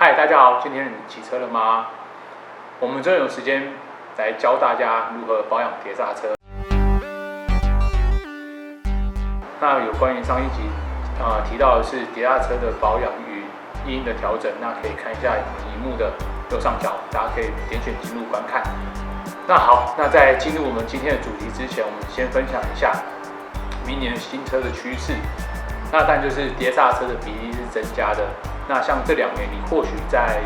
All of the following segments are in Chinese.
嗨，大家好，今天你骑车了吗？我们这有时间来教大家如何保养碟刹车。那有关于上一集提到的是碟刹车的保养与异音的调整，那可以看一下荧幕的右上角，大家可以点选进入观看。那好，那在进入我们今天的主题之前，我们先分享一下明年新车的趋势。那当然就是碟刹车的比例是增加的。那像这2年，你或许在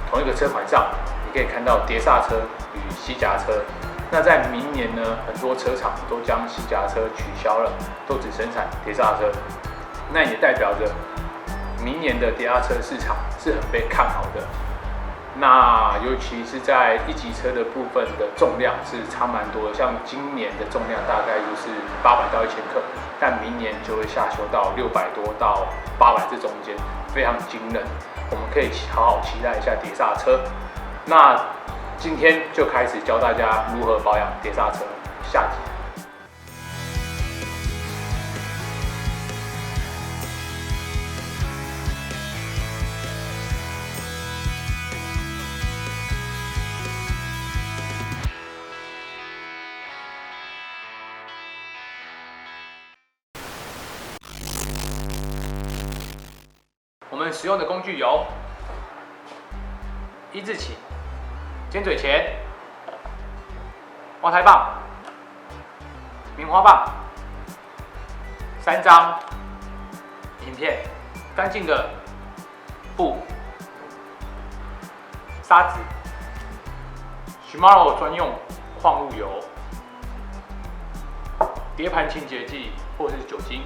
同一个车款上，你可以看到碟刹车与吸夹车。那在明年呢，很多车厂都将吸夹车取消了，都只生产碟刹车。那也代表着明年的碟刹车市场是很被看好的。那尤其是在1级车的部分的重量是差蛮多的，像今年的重量大概就是800到1000克，但明年就会下修到600多到800这中间，非常惊人。我们可以好好期待一下碟刹车。那今天就开始教大家如何保养碟刹车，下集。我们使用的工具有1字起、尖嘴钳、挖胎棒、棉花棒、3张名片、干净的布、砂纸、Shimano 专用矿物油、碟盘清洁剂或是酒精。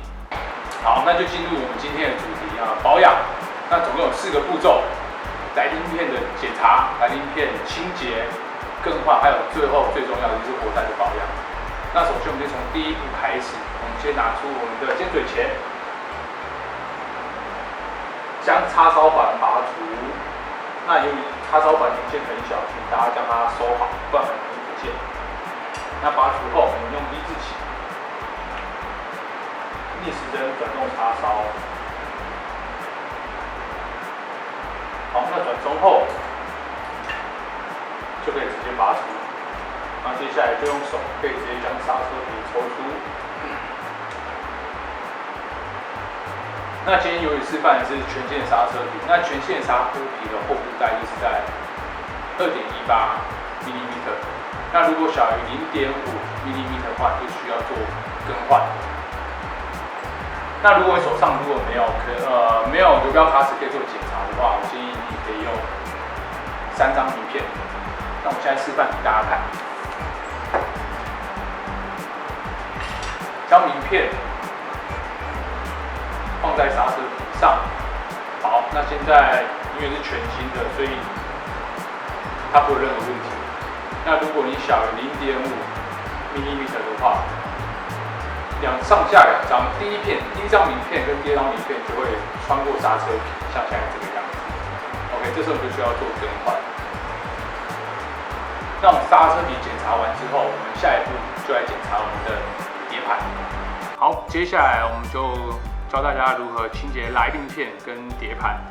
好，那就进入我们今天的主题保养。那总共有4个步骤：来鳞片的检查、来鳞片清洁、更换，还有最后最重要的就是活塞的保养。那首先我们就从第1步开始，我们先拿出我们的尖嘴钳，将插槽板拔除。那由于插槽板年限很小，请大家将它收好，不然很容易不见。那拔除后，我们用1字起。逆时针转动插槽，好，那转中后就可以直接拔除。那接下来就用手可以直接将刹车皮抽出。那今天由于示范的是全线刹车皮，那全线刹车皮的厚度大概就是在2.18 mm。那如果小于0.5 mm 的话，就需要做更换。那如果你手上没有游标卡尺可以做检查的话，我建议你可以用3张名片。那我现在示范给大家看，将名片放在刹车皮上。好，那现在因为是全新的，所以它不会有任何问题。那如果你小于0.5 mm 的话，上下2张，第一张名片跟第2张名片就会穿过刹车皮，像现在这个样子。OK， 这时候我们就需要做更换。那我们刹车皮检查完之后，我们下一步就来检查我们的碟盘。好，接下来我们就教大家如何清洁来鳞片跟碟盘。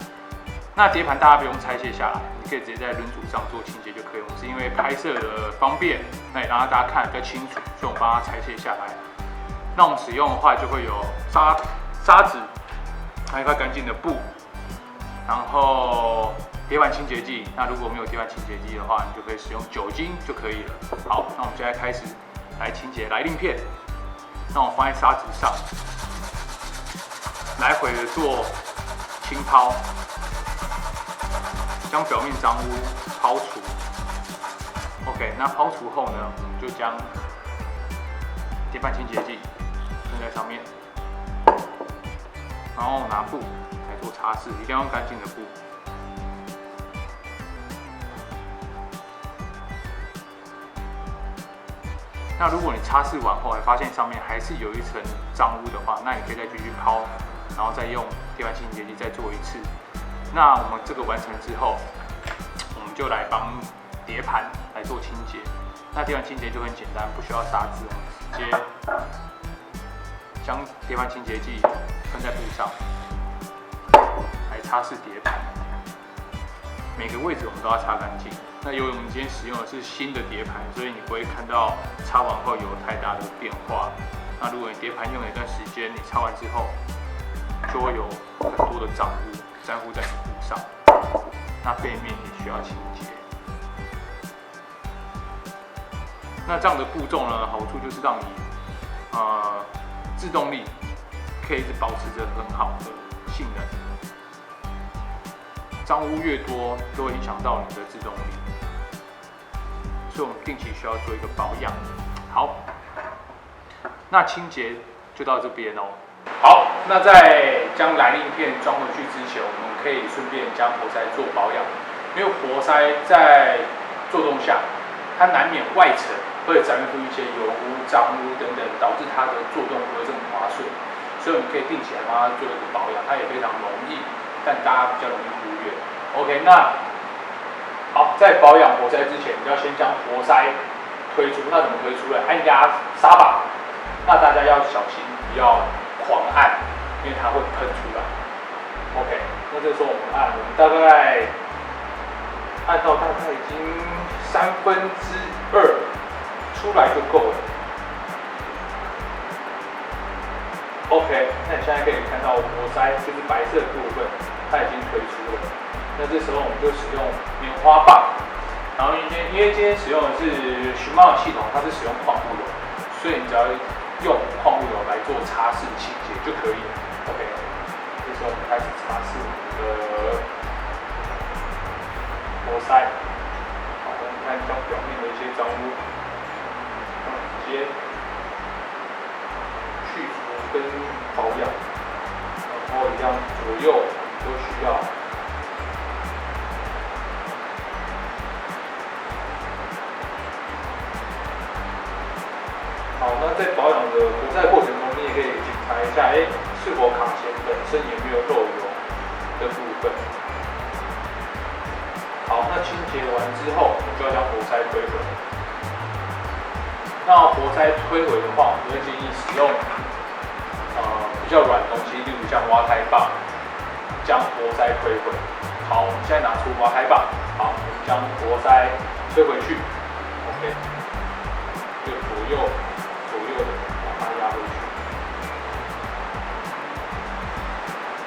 那碟盘大家不用拆卸下来，你可以直接在轮组上做清洁就可以。我们是因为拍摄的方便，那也让大家看得比较清楚，所以我们帮它拆卸下来。那我们使用的话，就会有砂纸，还有一块干净的布，然后碟盘清洁剂。那如果没有碟盘清洁剂的话，你就可以使用酒精就可以了。好，那我们现在开始来清洁来鳞片。那我放在砂纸上，来回的做轻抛，将表面脏污抛除。OK， 那抛除后呢，我们就将碟盘清洁剂喷在上面，然后拿布来做擦拭，一定要用干净的布。那如果你擦拭完后还发现上面还是有一层脏污的话，那你可以再继续抛，然后再用碟盘清洁剂再做1次。那我们这个完成之后，我们就来帮碟盘来做清洁。那碟盘清洁就很简单，不需要砂纸，我们直接将碟盘清洁剂喷在布上，来擦拭碟盘。每个位置我们都要擦干净。那由于我们今天使用的是新的碟盘，所以你不会看到擦完后有太大的变化。那如果你碟盘用了一段时间，你擦完之后就会有很多的脏污粘附在布上，那背面也需要清洁。那这样的步骤呢，好处就是让你制动力可以一直保持着很好的性能，脏污越多都会影响到你的制动力，所以我们定期需要做一个保养。好，那清洁就到这边哦。好，那在将来令片装回去之前，我们可以顺便将活塞做保养，因为活塞在作动下，它难免外层会粘附一些油污、脏污等等，导致它的作动不会这么滑顺，所以我们可以定期来帮它做一个保养，它也非常容易，但大家比较容易忽略。OK， 那好，在保养活塞之前，你要先将活塞推出，那怎么推出呢？按压刹把，那大家要小心，不要狂按，因为它会喷出来。OK， 那这时候我们大概按到大概已经2/3出来就够了。OK， 那你现在可以看到活塞就是白色的部分，它已经推出了。那这时候我们就使用棉花棒，然后因为今天使用的是Shimano系统，它是使用矿物油，所以你只要用矿物油来做擦拭清洁就可以了。OK， 这时候我们开始擦拭我们的活塞。好，我们看将表面的一些脏污，直接去除跟保养，然后一样左右都需要。好，那在保养的活塞过程中，你也可以检查一下，是否卡钳本身有没有漏油的部分。好，那清洁完之后，我们就要将活塞推回。那活塞推回的话，我们会建议使用比较软的东西，例如像挖开棒，将活塞推回。好，我们现在拿出挖开棒，好，我们将活塞推回去。OK， 就左右的把它压回去。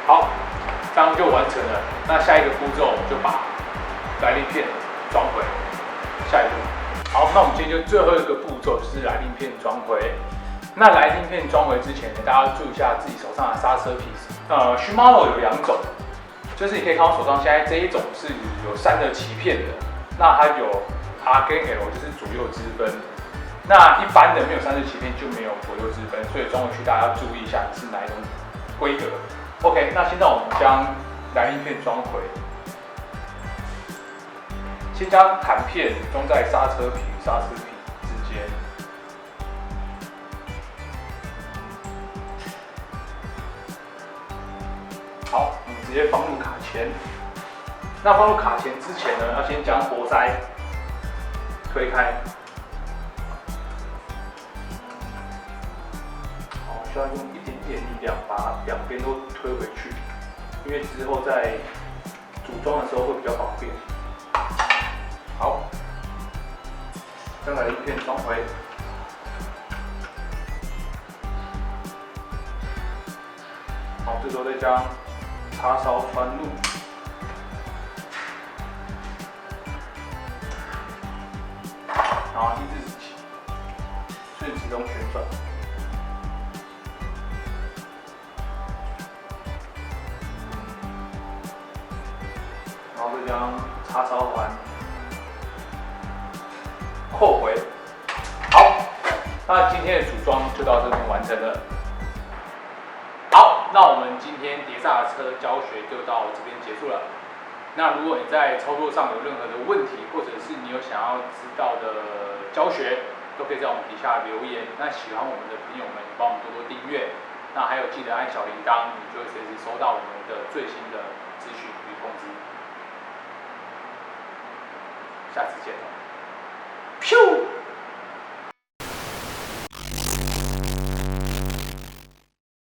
好，这样就完成了。那下一个步骤，我们就把来令片装回。下一步。好，那我们今天就最后一个步骤就是来令片装回。那来令片装回之前呢，大家要注意一下自己手上的刹车皮。Shimano 有2种，就是你可以看到手上现在这一种是有3个鳍片的，那它有 R 跟 L， 就是左右之分。那一般的没有3个鳍片就没有左右之分，所以装回去大家要注意一下是哪一种规格。OK， 那现在我们将来令片装回。先将弹片装在刹车皮与刹车皮之间，好，我们直接放入卡钳。那放入卡钳之前呢，要先将活塞推开，好，需要用一点点力量把两边都推回去，因为之后在组装的时候会比较方便。好，将来令片装回。好，这时候再将插槽穿入，然后一直顺时钟旋转，然后再将插槽环扣回。好，那今天的组装就到这边完成了。好，那我们今天碟刹车教学就到这边结束了。那如果你在操作上有任何的问题，或者是你有想要知道的教学，都可以在我们底下留言。那喜欢我们的朋友们，帮我们多多订阅。那还有记得按小铃铛，你就会随时收到我们的最新的资讯与通知。下次见。咻。